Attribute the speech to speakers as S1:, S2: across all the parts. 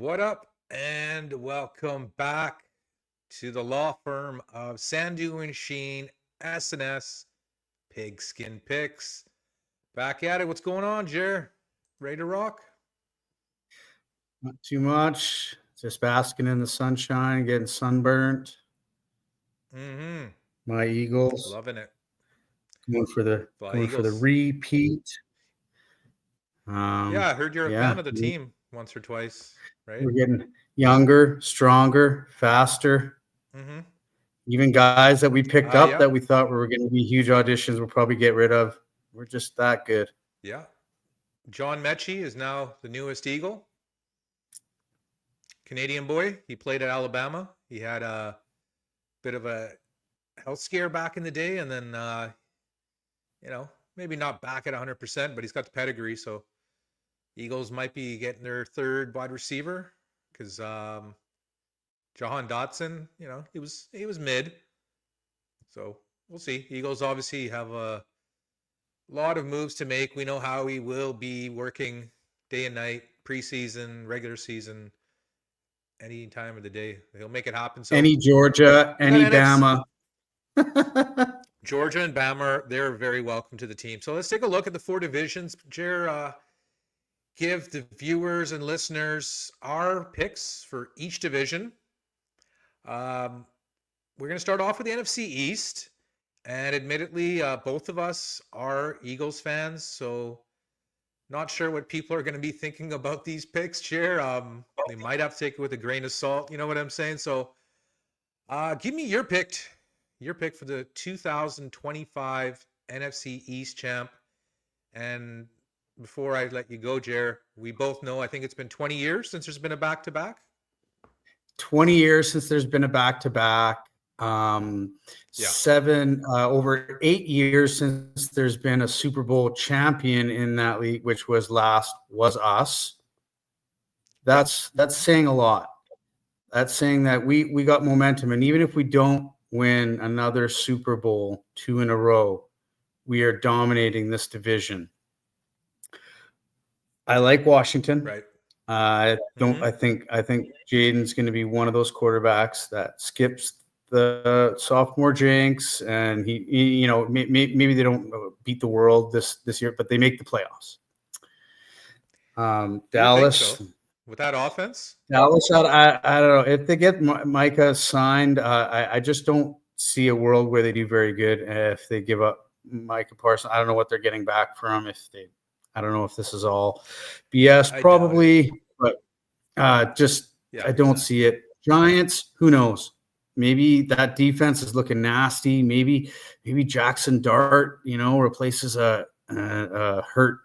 S1: What up, and welcome back to the law firm of Sandu and Sheen, S&S Pigskin Picks. Back at it. What's going on, Jer? Ready to rock?
S2: Not too much. Just basking in the sunshine, getting sunburnt.
S1: Mm-hmm.
S2: My Eagles
S1: Loving it.
S2: going for the repeat.
S1: Yeah, I heard you're a fan of the team once or twice, right?
S2: We're getting younger, stronger, faster.
S1: Mm-hmm.
S2: Even guys that we picked up
S1: yeah.
S2: that we thought were going to be huge auditions, we'll probably get rid of. We're just that good.
S1: Yeah. John Mechie is now the newest Eagle. Canadian boy. He played at Alabama. He had a bit of a health scare back in the day, and then maybe not back at 100%, but he's got the pedigree. So Eagles might be getting their third wide receiver because Jahan Dotson, he was mid. So we'll see. Eagles obviously have a lot of moves to make. We know how he will be working day and night, preseason, regular season, any time of the day. He'll make it happen. So
S2: any Georgia, any Bama.
S1: Georgia and Bama, they're very welcome to the team. So let's take a look at the four divisions. Jer, give the viewers and listeners our picks for each division. We're going to start off with the NFC East. And admittedly, both of us are Eagles fans, so not sure what people are going to be thinking about these picks, Jer. They might have to take it with a grain of salt. You know what I'm saying? So give me your pick for the 2025 NFC East champ. And before I let you go, Jer, we both know, I think it's been 20 years since there's been a back-to-back.
S2: 20 years since there's been a back-to-back. Over 8 years since there's been a Super Bowl champion in that league, which was us. That's saying a lot. That's saying that we got momentum, and even if we don't win another Super Bowl 2 in a row, we are dominating this division. I like Washington.
S1: Right.
S2: I think Jaden's going to be one of those quarterbacks that skips the sophomore jinx, and he maybe they don't beat the world this year, but they make the playoffs. Dallas,
S1: so? With that offense,
S2: Dallas, I don't know if they get Micah signed. I just don't see a world where they do very good if they give up Micah Parsons. I don't know what they're getting back from. I don't know if this is all BS, probably, but I don't see it. Giants, who knows? Maybe that defense is looking nasty. Maybe Jackson Dart, replaces a hurt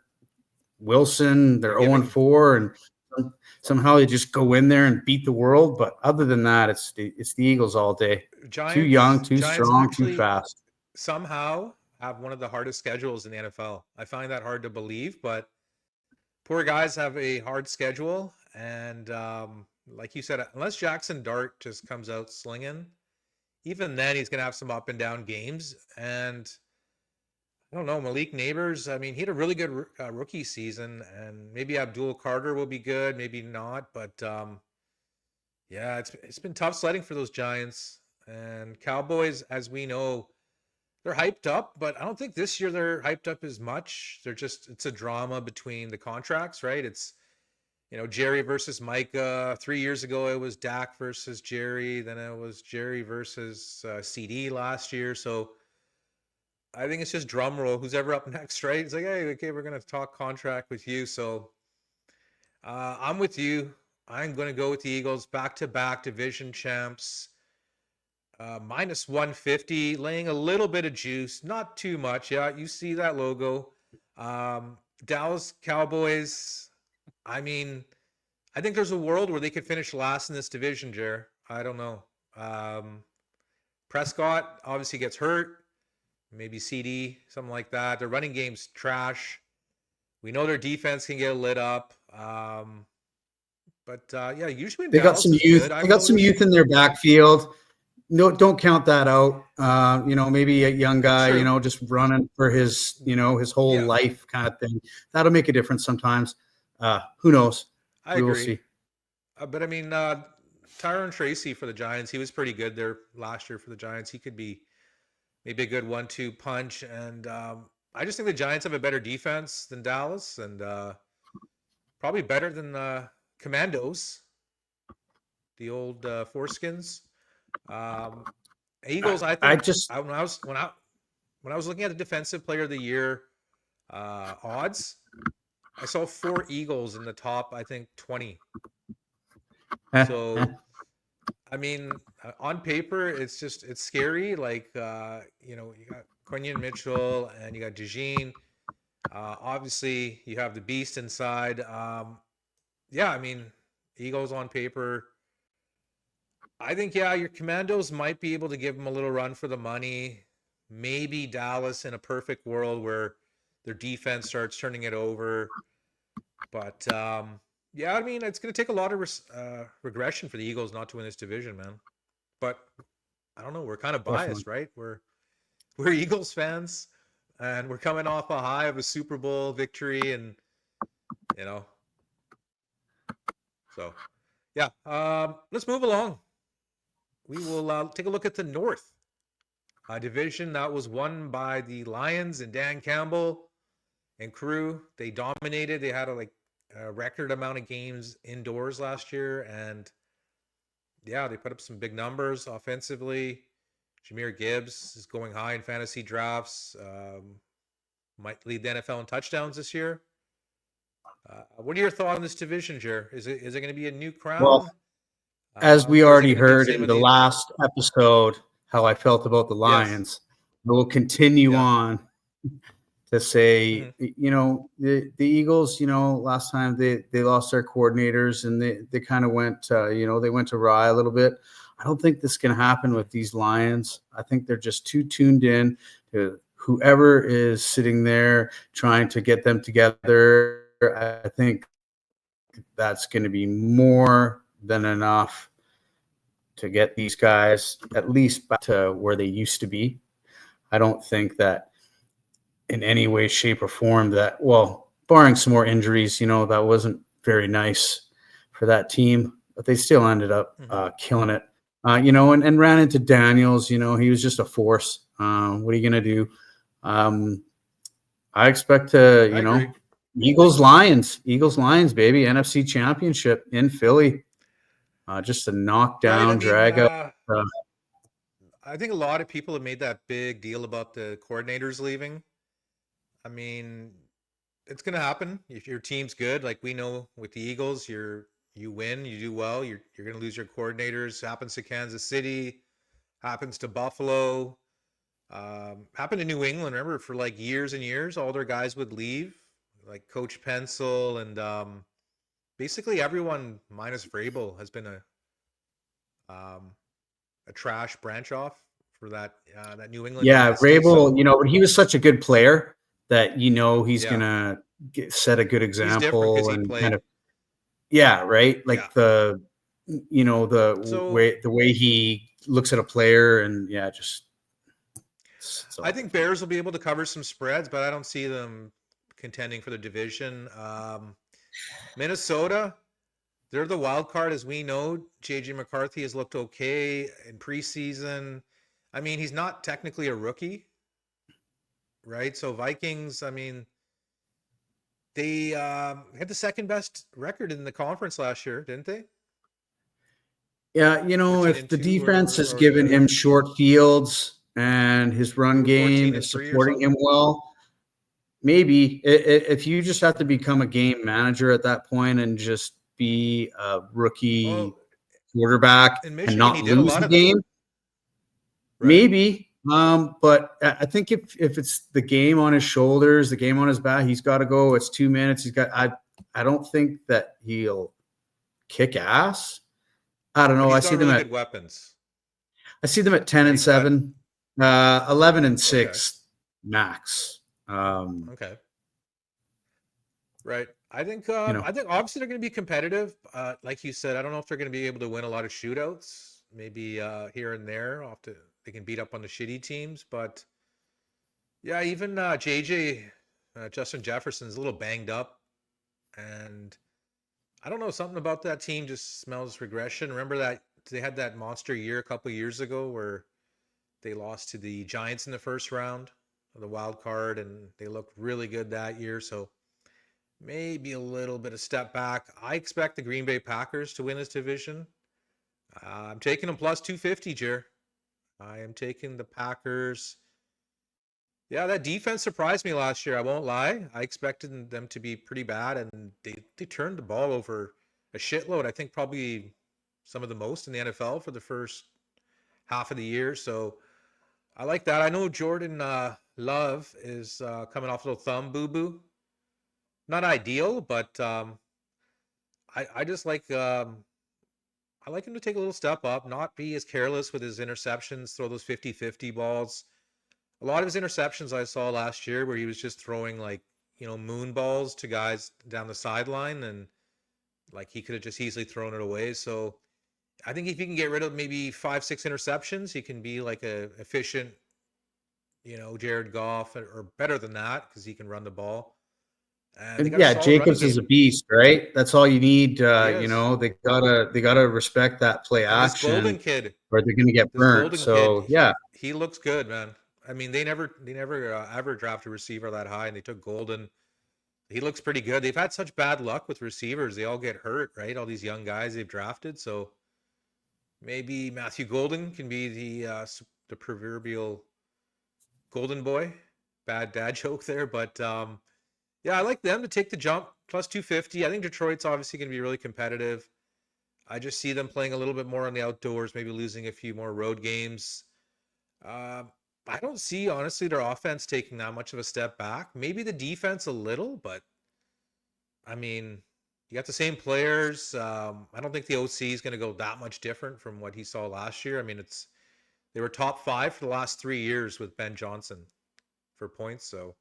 S2: Wilson. They're 0-4, and somehow they just go in there and beat the world. But other than that, it's the Eagles all day.
S1: Giants,
S2: too young, too
S1: Giants
S2: strong, too fast.
S1: Somehow have one of the hardest schedules in the NFL. I find that hard to believe, but poor guys have a hard schedule, and like you said, unless Jackson Dart just comes out slinging, even then he's going to have some up and down games. And I don't know, Malik Neighbors, I mean, he had a really good rookie season, and maybe Abdul Carter will be good, maybe not. But it's been tough sledding for those Giants. And Cowboys, as we know, they're hyped up, but I don't think this year they're hyped up as much. It's a drama between the contracts, right? It's, Jerry versus Micah. 3 years ago, it was Dak versus Jerry. Then it was Jerry versus CD last year. So I think it's just drum roll. Who's ever up next, right? It's like, hey, okay, we're going to talk contract with you. So I'm with you. I'm going to go with the Eagles, back-to-back division champs. Minus 150, laying a little bit of juice, not too much. Yeah, you see that logo. Dallas Cowboys, I mean, I think there's a world where they could finish last in this division, Jer. I don't know. Prescott obviously gets hurt. Maybe CD, something like that. Their running game's trash. We know their defense can get lit up. Usually
S2: they got some youth. They got some youth in their backfield. No, don't count that out. Maybe a young guy,
S1: True.
S2: Just running for his, his whole life kind of thing. That'll make a difference sometimes. Who knows?
S1: I agree.
S2: Will see.
S1: But I mean, Tyrone Tracy for the Giants, he was pretty good there last year for the Giants. He could be maybe a good 1-2 punch. And I just think the Giants have a better defense than Dallas, and probably better than Commandos, the old foreskins. Um, Eagles, I
S2: I
S1: think
S2: just
S1: when I was looking at the defensive player of the year odds, I saw 4 Eagles in the top, I think 20. So I mean, on paper, it's scary. Like you got Quinion Mitchell and you got DeJean. Obviously, you have the beast inside. Yeah, I mean, Eagles on paper. I think yeah, your Commandos might be able to give them a little run for the money. Maybe Dallas in a perfect world where their defense starts turning it over. But yeah, I mean, it's going to take a lot of regression for the Eagles not to win this division, man. But I don't know. We're kind of
S2: definitely.
S1: biased, right? We're Eagles fans, and we're coming off a high of a Super Bowl victory, and you know, so yeah. Let's move along. We will take a look at the North division that was won by the Lions and Dan Campbell and crew. They dominated. They had a record amount of games indoors last year, and yeah, they put up some big numbers offensively. Jahmyr Gibbs is going high in fantasy drafts. Might lead the NFL in touchdowns this year. What are your thoughts on this division, Jer? Is it going to be a new
S2: Well,
S1: crown,
S2: as we
S1: or is it
S2: already
S1: going to be the
S2: heard
S1: same
S2: in
S1: with
S2: the
S1: the?
S2: last episode, how I felt about the
S1: Yes.
S2: Lions, I will continue
S1: Yeah.
S2: on to say,
S1: Hmm.
S2: the Eagles, last time they lost their coordinators and they kind of went, they went awry a little bit. I don't think this can happen with these Lions. I think they're just too tuned in to whoever is sitting there trying to get them together. I think that's going to be more than enough to get these guys at least back to where they used to be. I don't think that in any way, shape, or form that, well, barring some more injuries, that wasn't very nice for that team, but they still ended up
S1: Hmm.
S2: killing it. And ran into Daniels. He was just a force. What are you going to do? I expect to,
S1: I agree.
S2: Eagles, Lions, baby, NFC Championship in Philly. Just a
S1: Right. I
S2: knockdown,
S1: mean,
S2: drag out.
S1: I think a lot of people have made that big deal about the coordinators leaving. I mean, it's going to happen if your team's good. Like we know with the Eagles, you win, you do well. You're going to lose your coordinators. Happens to Kansas City, happens to Buffalo, happened to New England. Remember, for like years and years, all their guys would leave, like Coach Pencil, and basically everyone minus Vrabel has been um, a trash branch off for that New England
S2: Yeah,
S1: dynasty.
S2: Vrabel,
S1: So
S2: but he was such a good player that he's
S1: yeah,
S2: gonna set a good
S1: he's different because
S2: example
S1: he
S2: and kind
S1: played.
S2: of, yeah, right.
S1: Yeah.
S2: Like the
S1: So
S2: way he looks at a player, and yeah, just it's
S1: I
S2: all
S1: think
S2: different.
S1: Bears will be able to cover some spreads, but I don't see them contending for the division. Minnesota, they're the wild card, as we know. JJ McCarthy has looked okay in preseason. I mean, he's not technically a rookie, right? So Vikings, I mean, they had the second best record in the conference last year, didn't they?
S2: Yeah,
S1: 13
S2: if
S1: and
S2: the
S1: 2
S2: defense is
S1: or
S2: giving him short fields and his
S1: they
S2: run
S1: were
S2: game
S1: 14 and
S2: is
S1: 3 or
S2: supporting him
S1: something.
S2: well, maybe if you just have to become a game manager at that point and just be a rookie
S1: Well,
S2: quarterback
S1: in
S2: and
S1: Michigan, he
S2: not
S1: did a
S2: lose
S1: lot
S2: the
S1: of that,
S2: game,
S1: right?
S2: maybe. But I think if it's the game on his shoulders, the game on his back, he's got to go. It's 2 minutes. I don't think that he'll kick ass. I don't
S1: But
S2: know.
S1: he's got really good weapons,
S2: I see them at 10 and
S1: right? That
S2: 7, 11 and
S1: okay,
S2: 6 max.
S1: okay, right.
S2: You know,
S1: I think obviously they're going to be competitive. Like you said, I don't know if they're going to be able to win a lot of shootouts. Maybe here and there, off to they can beat up on the shitty teams. But yeah, even JJ Justin Jefferson's a little banged up, and I don't know, something about that team just smells regression. Remember that they had that monster year a couple of years ago where they lost to the Giants in the first round of the wild card, and they looked really good that year. So maybe a little bit of step back. I expect the Green Bay Packers to win this division. I'm taking them plus 250, Jer. I am taking the Packers. Yeah, that defense surprised me last year. I won't lie. I expected them to be pretty bad, and they turned the ball over a shitload. I think probably some of the most in the NFL for the first half of the year. So I like that. I know Jordan Love is coming off a little thumb boo boo. Not ideal, but I just like I like him to take a little step up, not be as careless with his interceptions, throw those 50-50 balls. A lot of his interceptions I saw last year where he was just throwing like, moon balls to guys down the sideline, and like he could have just easily thrown it away. So I think if he can get rid of maybe 5-6 interceptions, he can be like a efficient, Jared Goff, or better than that because he can run the ball. And they
S2: And
S1: got a
S2: yeah,
S1: solid running
S2: Jacobs is a
S1: game.
S2: beast, right? That's all you need.
S1: He
S2: You
S1: is.
S2: know, they gotta respect that play
S1: And this Golden
S2: action,
S1: kid,
S2: or they're gonna get
S1: this
S2: burnt.
S1: Golden kid,
S2: So yeah,
S1: he looks good, man. I mean, they never ever draft a receiver that high, and they took Golden. He looks pretty good. They've had such bad luck with receivers; they all get hurt, right? All these young guys they've drafted. So maybe Matthew Golden can be the proverbial Golden boy. Bad dad joke there, but yeah, I like them to take the jump plus 250. I think Detroit's obviously going to be really competitive. I just see them playing a little bit more on the outdoors, maybe losing a few more road games. Uh, I don't see, honestly, their offense taking that much of a step back. Maybe the defense a little, but I mean, you got the same players. I don't think the OC is going to go that much different from what he saw last year. I mean, they were top 5 for the last 3 years with Ben Johnson for points. So,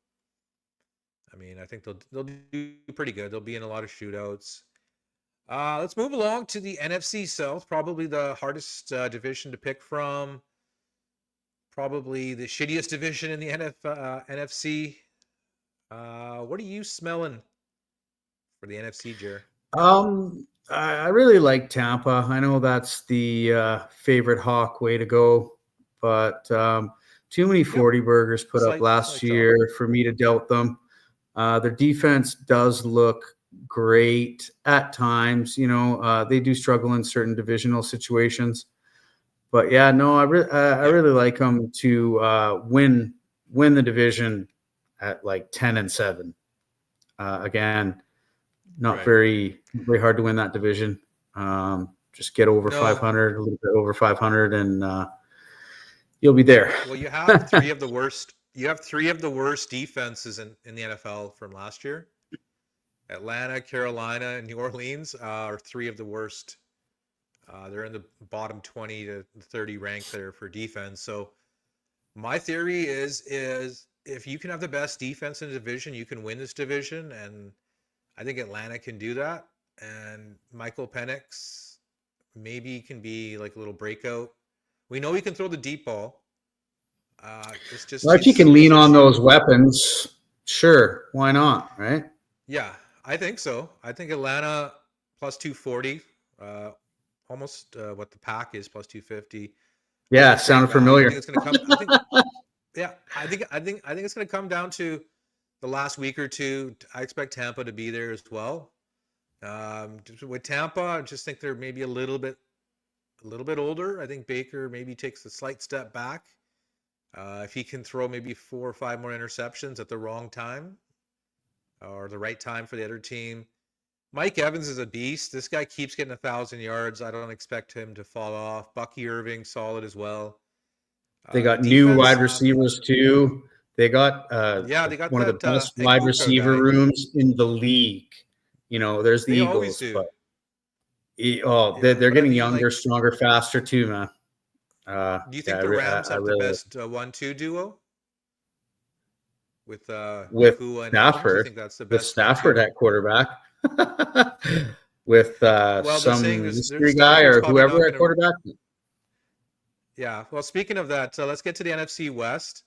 S1: I mean, I think they'll do pretty good. They'll be in a lot of shootouts. Let's move along to the NFC South, probably the hardest division to pick from. Probably the shittiest division in the NFC. What are you smelling for the NFC, Jer?
S2: I really like Tampa. I know that's the favorite Hawk way to go, but too many
S1: Yep,
S2: 40 burgers put up last
S1: slight dog.
S2: year for me to doubt them. Their defense does look great at times. You know, they do struggle in certain divisional situations, but yeah, no, I
S1: Yep,
S2: really like them to win the division at like 10-7. Again, not
S1: right.
S2: very hard to win that division. Just get over
S1: No,
S2: 500, a little bit over 500, and you'll be there.
S1: well, you have three of the worst. You have three of the worst defenses in the NFL from last year. Atlanta, Carolina, and New Orleans are three of the worst. They're in the bottom 20 to 30 rank there for defense. So my theory is if you can have the best defense in the division, you can win this division, and I think Atlanta can do that. And Michael Penix maybe can be like a little breakout. We know he can throw the deep ball. It's just
S2: Well, if you
S1: his
S2: can lean
S1: his
S2: on
S1: issue.
S2: those weapons, sure, why not, right?
S1: Yeah, I think so. I think Atlanta plus 240, almost what the pack is plus 250. I think
S2: Yeah,
S1: it's great
S2: sounded
S1: value. I
S2: familiar.
S1: think it's going to come. I think yeah, I think it's going to come down to the last week or two. I expect Tampa to be there as well. With Tampa, I just think they're maybe a little bit older. I think Baker maybe takes a slight step back. If he can throw maybe 4 or 5 more interceptions at the wrong time or the right time for the other team. Mike Evans is a beast. This guy keeps getting 1,000 yards. I don't expect him to fall off. Bucky Irving, solid as well.
S2: They
S1: The
S2: got new
S1: defense,
S2: wide receivers too. They got
S1: yeah, they got
S2: one of the
S1: that
S2: best wide
S1: Egbuka
S2: receiver
S1: guy.
S2: rooms in the league. You know, there's the
S1: They always
S2: Eagles,
S1: do.
S2: but they're
S1: But I
S2: getting
S1: mean,
S2: younger,
S1: like,
S2: stronger, faster too, man.
S1: do you
S2: Yeah,
S1: think the Rams
S2: I
S1: have the
S2: really
S1: best 1-2 duo with
S2: with
S1: Nakua and Evans? You
S2: Stafford,
S1: think that's the
S2: with
S1: best
S2: Stafford
S1: 1-2?
S2: at quarterback, with
S1: Well, they're saying
S2: some
S1: there's
S2: mystery guy
S1: Stafford's
S2: or
S1: probably not
S2: whoever
S1: going
S2: at
S1: to.
S2: quarterback.
S1: Yeah. Well, speaking of that, let's get to the NFC West.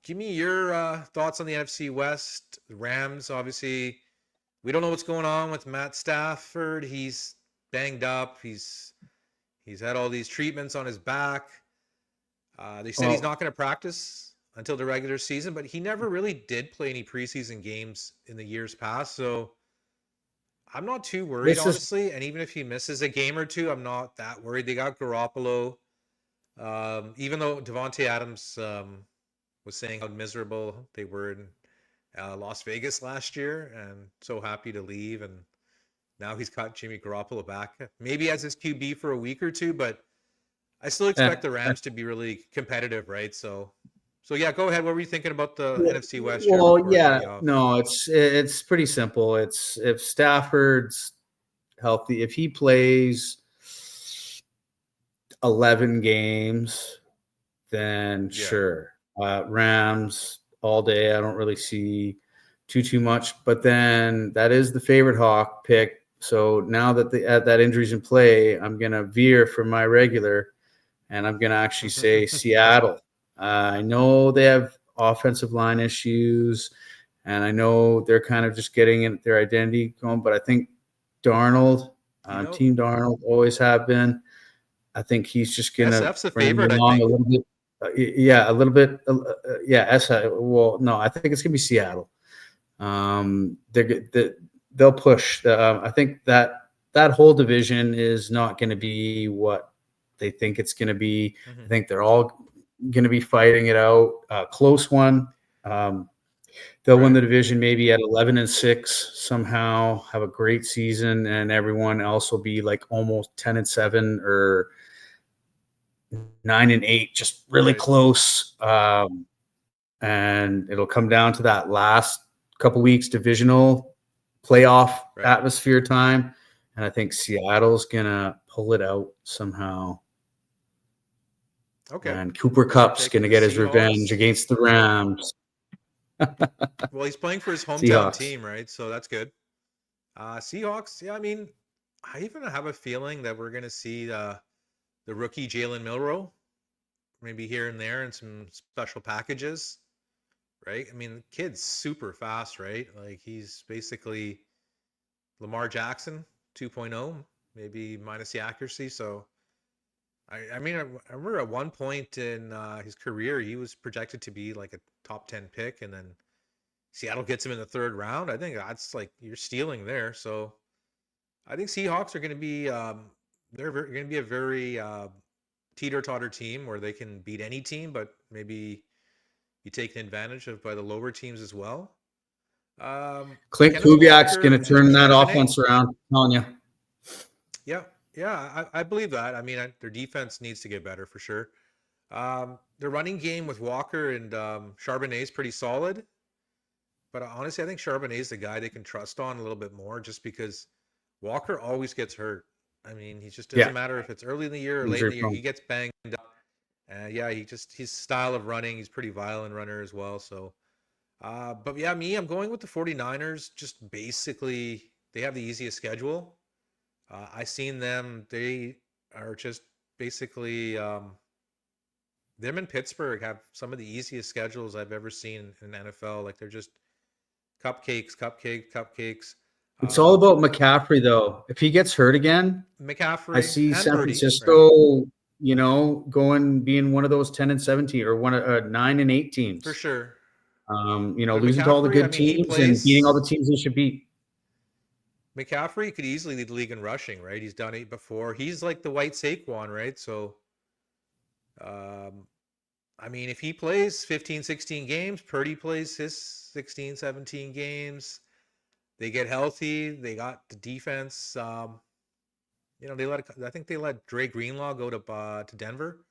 S1: Give me your thoughts on the NFC West. The Rams, obviously, we don't know what's going on with Matt Stafford. He's banged up. He's had all these treatments on his back. They said he's
S2: Well,
S1: not going to practice until the regular season, but he never really did play any preseason games in the years past. So I'm not too worried,
S2: this is
S1: honestly. And even if he misses a game or two, I'm not that worried. They got Garoppolo. Even though Devontae Adams was saying how miserable they were in Las Vegas last year and so happy to leave. And now he's got Jimmy Garoppolo back. Maybe as his QB for a week or two, but I still
S2: uh,
S1: expect the
S2: uh,
S1: Rams to be really competitive, right? So yeah, go ahead. What were you thinking about the NFC West here
S2: well,
S1: before I cut
S2: yeah,
S1: you off?
S2: no, it's pretty simple. It's if Stafford's healthy, if he plays 11 games, then
S1: Yeah.
S2: sure. Rams all day. I don't really see too much, but then that is the favorite Hawk pick. So now that that injury's in play, I'm gonna veer from my regular, and I'm gonna actually say Seattle. I know they have offensive line issues, and I know they're kind of just getting their identity going. But I think Darnold,
S1: You know,
S2: Team Darnold, always have been. I think he's just gonna
S1: SF's a
S2: bring them
S1: favorite, I
S2: along a
S1: think.
S2: little bit. Yeah, a little bit. Yeah, well, no, I think it's gonna be Seattle. They'll push. I think that whole division is not going to be what they think it's going to be. I
S1: Hmm.
S2: think they're all going to be fighting it out. Close one. They'll win
S1: Right.
S2: the division maybe at 11-6 somehow. Have a great season, and everyone else will be like almost 10-7 or 9-8, just really
S1: Right.
S2: close. And it'll come down to that last couple weeks divisional playoff
S1: Right.
S2: atmosphere time, and I think Seattle's gonna pull it out somehow.
S1: Okay.
S2: And Cooper
S1: So you're
S2: Cup's
S1: taking
S2: gonna
S1: the
S2: get his revenge
S1: Seahawks.
S2: against the Rams.
S1: Well, he's playing for his hometown
S2: Seahawks.
S1: team, right? So that's good. Seahawks. Yeah, I mean, I even have a feeling that we're going to see the rookie Jalen Milroe maybe here and there in some special packages, right? I mean, the kid's super fast, right? Like he's basically Lamar Jackson 2.0, maybe minus the accuracy. So I mean, I remember at one point in his career, he was projected to be like a top 10 pick, and then Seattle gets him in the third round. I think that's like you're stealing there. So I think Seahawks are going to be they're going to be a very teeter-totter team where they can beat any team, but maybe be taken advantage of by the lower teams as well.
S2: Clint
S1: Kenneth
S2: Kubiak's
S1: Walker
S2: gonna
S1: and
S2: turn that
S1: Charbonnet.
S2: offense around. I'm telling you.
S1: Yeah, yeah, I believe that. I mean, their defense needs to get better for sure. Their running game with Walker and Charbonnet is pretty solid, but honestly, I think Charbonnet is the guy they can trust on a little bit more, just because Walker always gets hurt. I mean, he just doesn't
S2: Yeah,
S1: matter if it's early in the year or late in
S2: injury
S1: the year.
S2: prone.
S1: He gets banged up. Yeah, his style of running, he's pretty violent runner as well. So, but yeah, I'm going with the 49ers. Just basically, they have the easiest schedule. I seen them. They are just basically them in Pittsburgh have some of the easiest schedules I've ever seen in NFL. Like they're just cupcakes, cupcakes, cupcakes.
S2: It's all
S1: Um,
S2: about McCaffrey, though. If he gets hurt again, I
S1: McCaffrey
S2: see
S1: and
S2: San
S1: Purdy, right?
S2: Francisco, going being one of those 10-17 or 9-8
S1: For
S2: teams.
S1: sure. But
S2: Losing to all the
S1: McCaffrey, I
S2: good
S1: mean, he
S2: teams and beating all
S1: plays.
S2: the teams they should beat.
S1: McCaffrey could easily lead the league in rushing, right? He's done it before. He's like the white Saquon, right? So, um, I mean, if he plays 15, 16 games, Purdy plays his 16, 17 games, they get healthy, they got the defense. I think they let Dre Greenlaw go to Denver,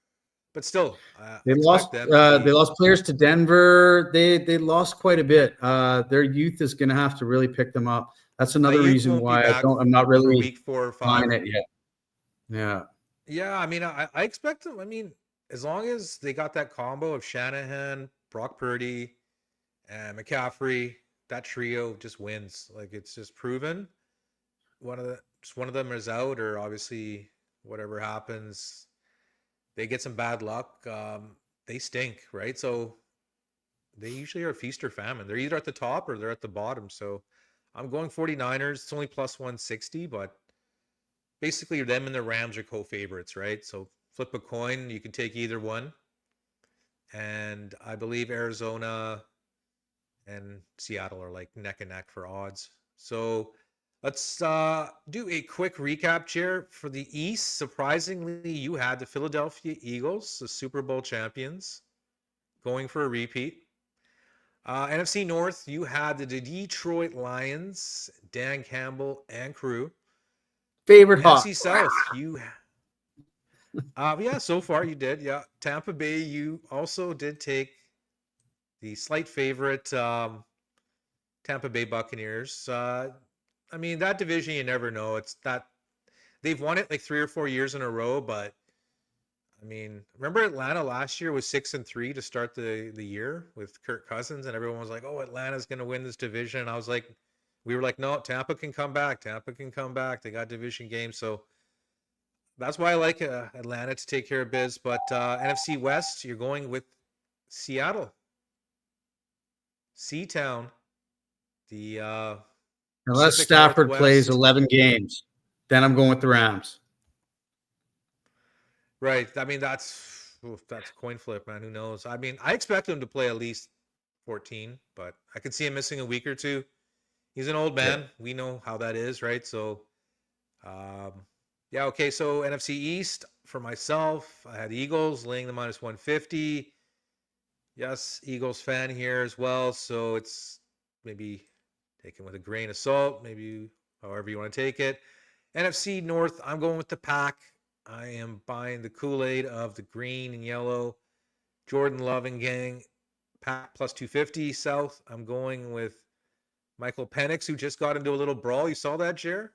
S1: but still, I expect them to
S2: They
S1: be.
S2: lost players to Denver. They lost quite a bit. Their youth is going to have to really pick them up. That's another
S1: Ayuk
S2: reason
S1: won't be
S2: why
S1: back
S2: I'm not
S1: for
S2: really
S1: week 4 or 5.
S2: buying it yet. Yeah.
S1: Yeah, I mean, I expect them. I mean, as long as they got that combo of Shanahan, Brock Purdy, and McCaffrey, that trio just wins. Like it's just proven. Just one of them is out, or obviously whatever happens, they get some bad luck. They stink, right? So they usually are feast or famine. They're either at the top or they're at the bottom. So I'm going 49ers. It's only plus 160, but basically them and the Rams are co-favorites, right? So flip a coin. You can take either one. And I believe Arizona and Seattle are like neck and neck for odds. So let's do a quick recap here. For the East, surprisingly, you had the Philadelphia Eagles, the Super Bowl champions, going for a repeat. NFC North, you had the Detroit Lions, Dan Campbell and crew.
S2: Favorite
S1: NFC
S2: hawk.
S1: South, you yeah, so far you did. Yeah. Tampa Bay, you also did take the slight favorite Tampa Bay Buccaneers. I mean, that division, you never know. It's that they've won it like 3 or 4 years in a row, but I mean, remember Atlanta last year was 6-3 to start the year with Kirk Cousins, and everyone was like, "Oh, Atlanta's going to win this division." And I was like, we were like, "No, Tampa can come back. Tampa can come back. They got division games." So that's why I like Atlanta to take care of biz. But NFC West, you're going with Seattle, Seatown, the
S2: Unless
S1: Pacific
S2: Stafford plays
S1: Northwest.
S2: 11 games, then I'm going with the Rams.
S1: Right. I mean, that's a coin flip, man. Who knows? I mean, I expect him to play at least 14, but I could see him missing a week or two. He's an old
S2: Yeah.
S1: man. We know how that is, right? So, um, yeah, okay. So NFC East for myself, I had Eagles laying the minus 150. Yes, Eagles fan here as well. So it's maybe taken with a grain of salt, maybe however you want to take it. NFC North, I'm going with the pack. I am buying the Kool-Aid of the green and yellow Jordan Love and gang pack plus 250. South, I'm going with Michael Penix, who just got into a little brawl. You saw that, Jer?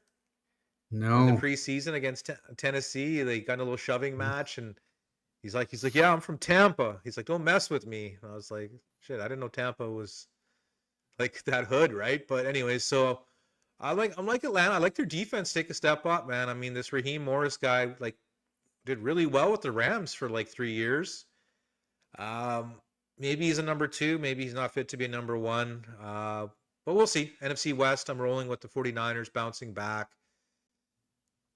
S1: In the
S2: No.
S1: preseason against Tennessee. They got in a little shoving match, and he's like, yeah, I'm from Tampa. He's like, don't mess with me. And I was like, shit, I didn't know Tampa was like that hood, right? But anyways, so I'm like Atlanta. I like their defense take a step up, man. I mean, this Raheem Morris guy like did really well with the Rams for like 3 years. Um, maybe he's a number two. Maybe he's not fit to be a number one. But we'll see. NFC West, I'm rolling with the 49ers bouncing back.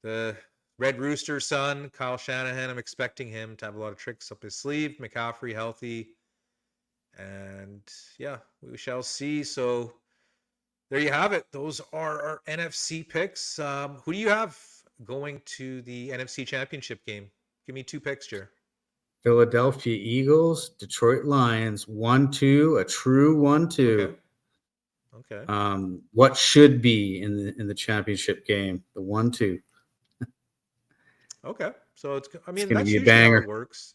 S1: The Red Rooster son, Kyle Shanahan, I'm expecting him to have a lot of tricks up his sleeve. McCaffrey healthy. And yeah, we shall see. So there you have it. Those are our NFC picks. Who do you have going to the NFC Championship game? Give me two picks, Jer.
S2: Philadelphia Eagles, Detroit Lions, 1-2, a true
S1: Okay.
S2: 1-2.
S1: Okay.
S2: What should be in the championship game? The 1-2.
S1: Okay. So I
S2: It's
S1: mean,
S2: going to
S1: that's
S2: be a
S1: usually how it
S2: banger.
S1: works.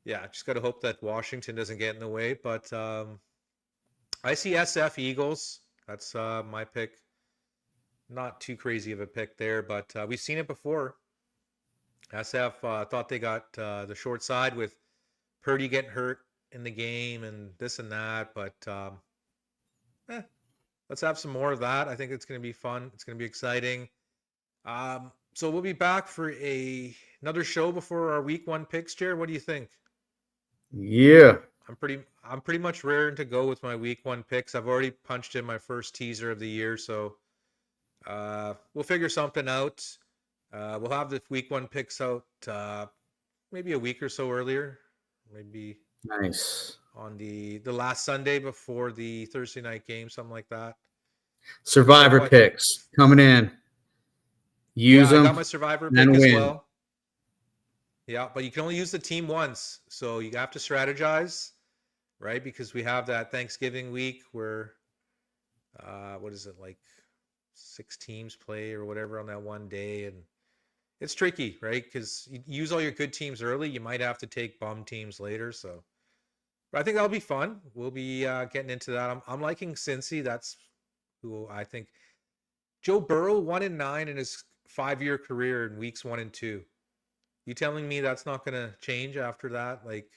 S1: Yeah, just got to hope that Washington doesn't get in the way. But I see SF Eagles. That's my pick. Not too crazy of a pick there, but we've seen it before. SF thought they got the short side with Purdy getting hurt in the game and this and that, but eh, let's have some more of that. I think it's going to be fun. It's going to be exciting. So we'll be back for another show before our week one picks, Jared. What do you think?
S2: Yeah.
S1: I'm pretty much raring to go with my week one picks. I've already punched in my first teaser of the year, so we'll figure something out. We'll have the week one picks out maybe a week or so earlier, maybe
S2: Nice.
S1: on the last Sunday before the Thursday night game, something like that. So
S2: Survivor
S1: I think,
S2: picks coming in.
S1: yeah,
S2: Use
S1: I got
S2: them
S1: my survivor pick
S2: and
S1: as
S2: win.
S1: well. Yeah, but you can only use the team once, so you have to strategize, right? Because we have that Thanksgiving week where what is it, like 6 teams play or whatever on that one day, and it's tricky, right? Because you use all your good teams early, you might have to take bum teams later. So, but I think that'll be fun. We'll be getting into that. I'm liking Cincy. That's who I think. Joe Burrow 1-9 in his 5-year career in weeks 1 and 2. You telling me that's not going to change after that? Like,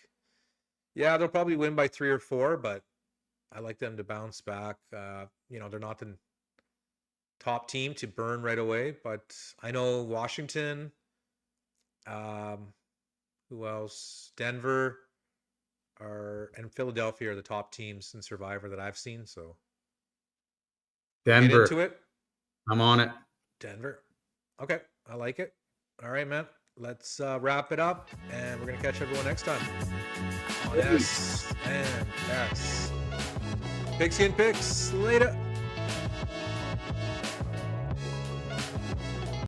S1: yeah, they'll probably win by 3 or 4, but I like them to bounce back. They're not the top team to burn right away, but I know Washington. Um, who else? Denver and Philadelphia are the top teams in Survivor that I've seen. So Get
S2: Denver.
S1: into it.
S2: I'm on it.
S1: Denver. Okay, I like it. All right, man. Let's wrap it up, and we're gonna catch everyone next time on S&S Pigskin Picks. Later.